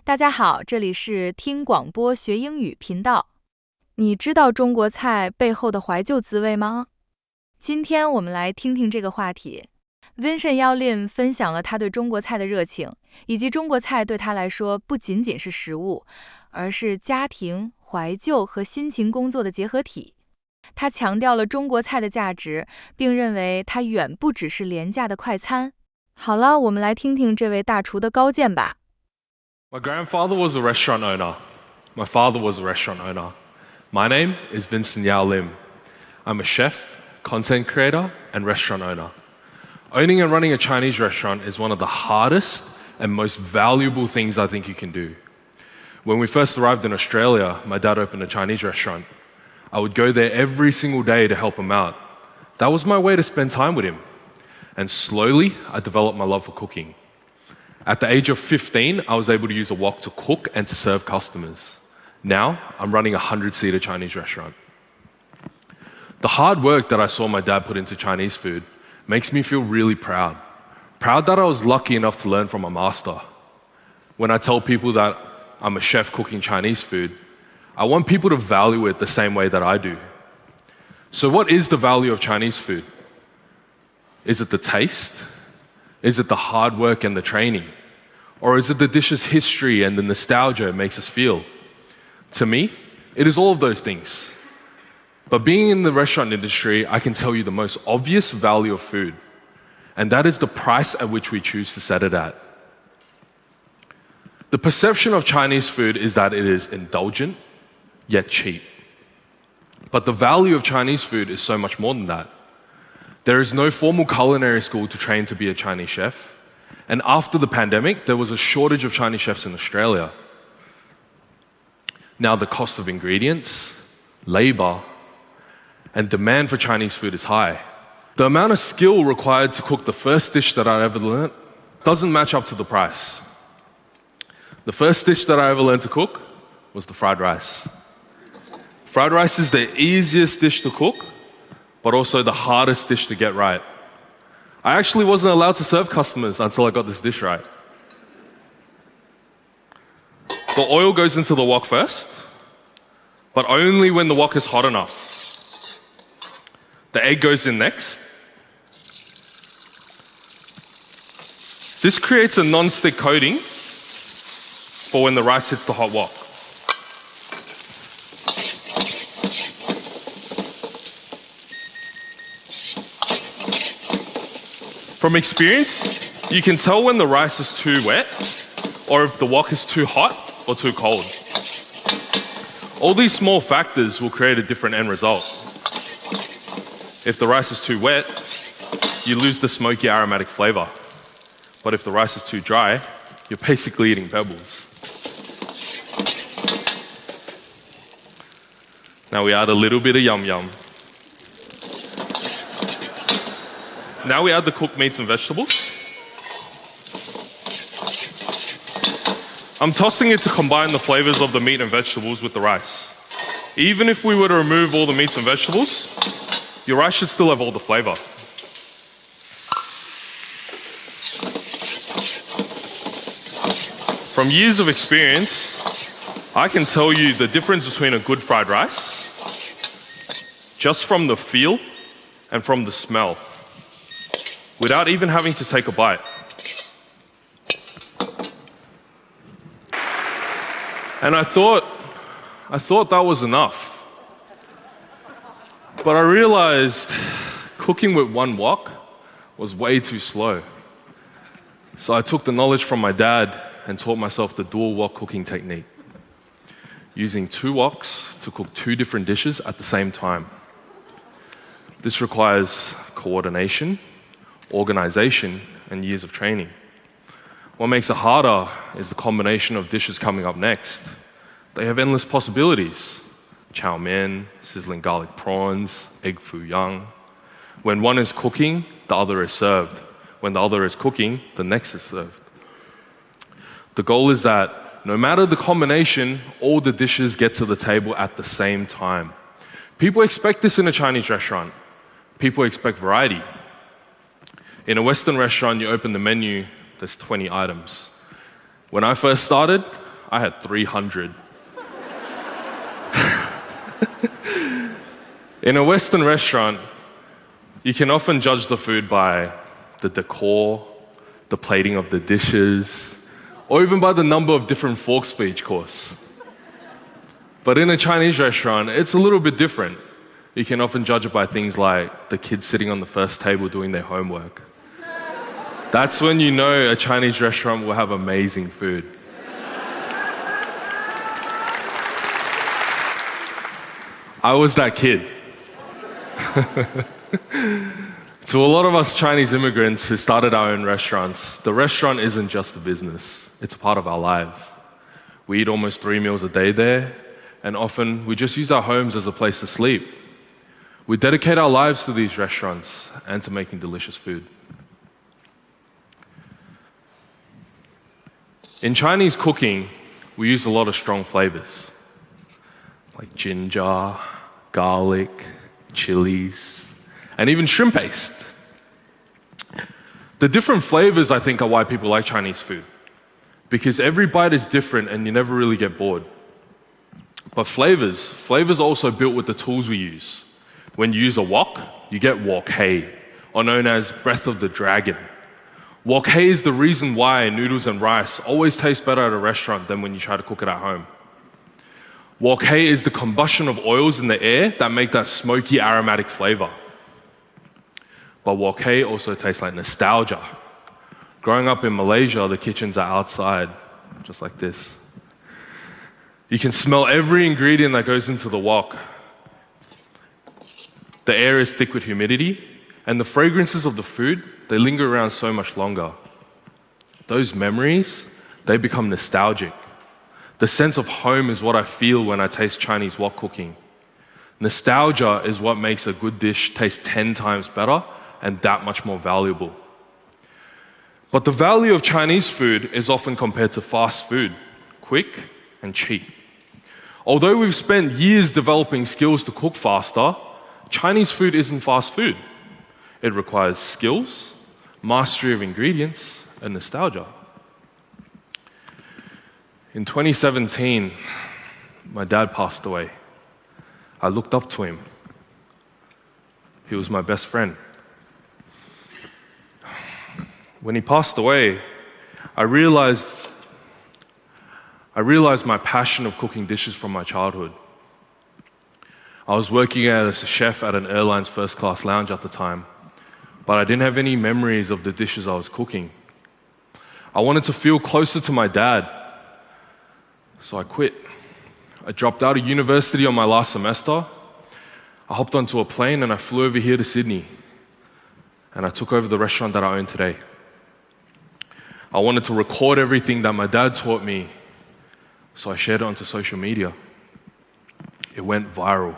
大家好，这里是听广播学英语频道。你知道中国菜背后的怀旧滋味吗？今天我们来听听这个话题。Vincent Yao Lim 分享了他对中国菜的热情，以及中国菜对他来说不仅仅是食物，而是家庭、怀旧和辛勤工作的结合体。他强调了中国菜的价值，并认为它远不只是廉价的快餐。好了，我们来听听这位大厨的高见吧。My grandfather was a restaurant owner. My father was a restaurant owner. My name is Vincent Yao Lim. I'm a chef, content creator, and restaurant owner. Owning and running a Chinese restaurant is one of the hardest and most valuable things I think you can do. When we first arrived in Australia, my dad opened a Chinese restaurant. I would go there every single day to help him out. That was my way to spend time with him. And slowly, I developed my love for cooking. At the age of 15, I was able to use a wok to cook and to serve customers. Now, I'm running a 100-seater Chinese restaurant. The hard work that I saw my dad put into Chinese food makes me feel really proud. Proud that I was lucky enough to learn from a master. When I tell people that I'm a chef cooking Chinese food, I want people to value it the same way that I do. So what is the value of Chinese food? Is it the taste? Is it the hard work and the training? Or is it the dish's history and the nostalgia it makes us feel? To me, it is all of those things. But being in the restaurant industry, I can tell you the most obvious value of food, and that is the price at which we choose to set it at. The perception of Chinese food is that it is indulgent, yet cheap. But the value of Chinese food is so much more than that. There is no formal culinary school to train to be a Chinese chef, and after the pandemic, there was a shortage of Chinese chefs in Australia. Now the cost of ingredients, labor, and demand for Chinese food is high. The amount of skill required to cook the first dish that I ever learned doesn't match up to the price. The first dish that I ever learned to cook was the fried rice. Fried rice is the easiest dish to cook, but also the hardest dish to get right. I actually wasn't allowed to serve customers until I got this dish right. The oil goes into the wok first, but only when the wok is hot enough. The egg goes in next. This creates a non-stick coating for when the rice hits the hot wok. From experience, you can tell when the rice is too wet or if the wok is too hot or too cold. All these small factors will create a different end result. If the rice is too wet, you lose the smoky aromatic flavor. But if the rice is too dry, you're basically eating pebbles. Now we add a little bit of yum yum. Now we add the cooked meats and vegetables. I'm tossing it to combine the flavors of the meat and vegetables with the rice. Even if we were to remove all the meats and vegetables, your rice should still have all the flavor. From years of experience, I can tell you the difference between a good fried rice just from the feel and from the smell, without even having to take a bite. And I thought that was enough. But I realized cooking with one wok was way too slow. So I took the knowledge from my dad and taught myself the dual wok cooking technique, using two woks to cook two different dishes at the same time. This requires coordination, organization, and years of training. What makes it harder is the combination of dishes coming up next. They have endless possibilities. Chow mein, sizzling garlic prawns, egg foo young. When one is cooking, the other is served. When the other is cooking, the next is served. The goal is that no matter the combination, all the dishes get to the table at the same time. People expect this in a Chinese restaurant. People expect variety. In a Western restaurant, you open the menu, there's 20 items. When I first started, I had 300. In a Western restaurant, you can often judge the food by the decor, the plating of the dishes, or even by the number of different forks for each course. But in a Chinese restaurant, it's a little bit different. You can often judge it by things like the kids sitting on the first table doing their homework. That's when you know a Chinese restaurant will have amazing food. I was that kid. To a lot of us Chinese immigrants who started our own restaurants, the restaurant isn't just a business, it's a part of our lives. We eat almost 3 meals a day there, and often we just use our homes as a place to sleep. We dedicate our lives to these restaurants and to making delicious food. In Chinese cooking, we use a lot of strong flavors, like ginger, garlic, chilies, and even shrimp paste. The different flavors, I think, are why people like Chinese food, because every bite is different and you never really get bored. But flavors are also built with the tools we use. When you use a wok, you get wok hei, or known as breath of the dragon. Wok hei is the reason why noodles and rice always taste better at a restaurant than when you try to cook it at home. Wok hei is the combustion of oils in the air that make that smoky aromatic flavor. But wok hei also tastes like nostalgia. Growing up in Malaysia, the kitchens are outside, just like this. You can smell every ingredient that goes into the wok. The air is thick with humidity, and the fragrances of the food, they linger around so much longer. Those memories, they become nostalgic. The sense of home is what I feel when I taste Chinese wok cooking. Nostalgia is what makes a good dish taste 10 times better and that much more valuable. But the value of Chinese food is often compared to fast food, quick and cheap. Although we've spent years developing skills to cook faster, Chinese food isn't fast food. It requires skills, mastery of ingredients, and nostalgia. In 2017, my dad passed away. I looked up to him. He was my best friend. When he passed away, I realized my passion of cooking dishes from my childhood. I was working as a chef at an airline's first-class lounge at the time, but I didn't have any memories of the dishes I was cooking. I wanted to feel closer to my dad, so I quit. I dropped out of university on my last semester. I hopped onto a plane and I flew over here to Sydney, and I took over the restaurant that I own today. I wanted to record everything that my dad taught me, so I shared it onto social media. It went viral.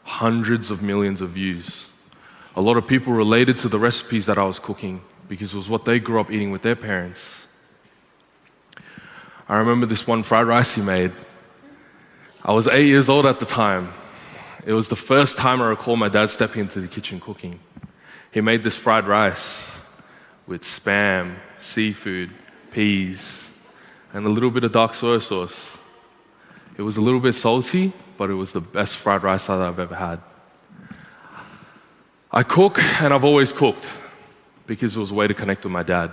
Hundreds of millions of views. A lot of people related to the recipes that I was cooking because it was what they grew up eating with their parents. I remember this one fried rice he made. I was 8 years old at the time. It was the first time I recall my dad stepping into the kitchen cooking. He made this fried rice with spam, seafood, peas, and a little bit of dark soy sauce. It was a little bit salty, but it was the best fried rice that I've ever had. I cook, and I've always cooked, because it was a way to connect with my dad.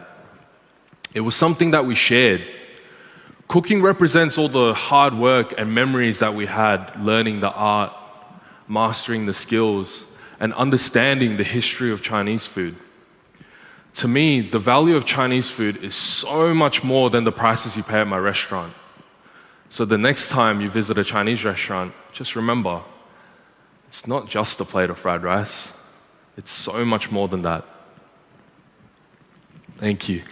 It was something that we shared. Cooking represents all the hard work and memories that we had learning the art, mastering the skills, and understanding the history of Chinese food. To me, the value of Chinese food is so much more than the prices you pay at my restaurant. So the next time you visit a Chinese restaurant, just remember, it's not just a plate of fried rice. It's so much more than that. Thank you.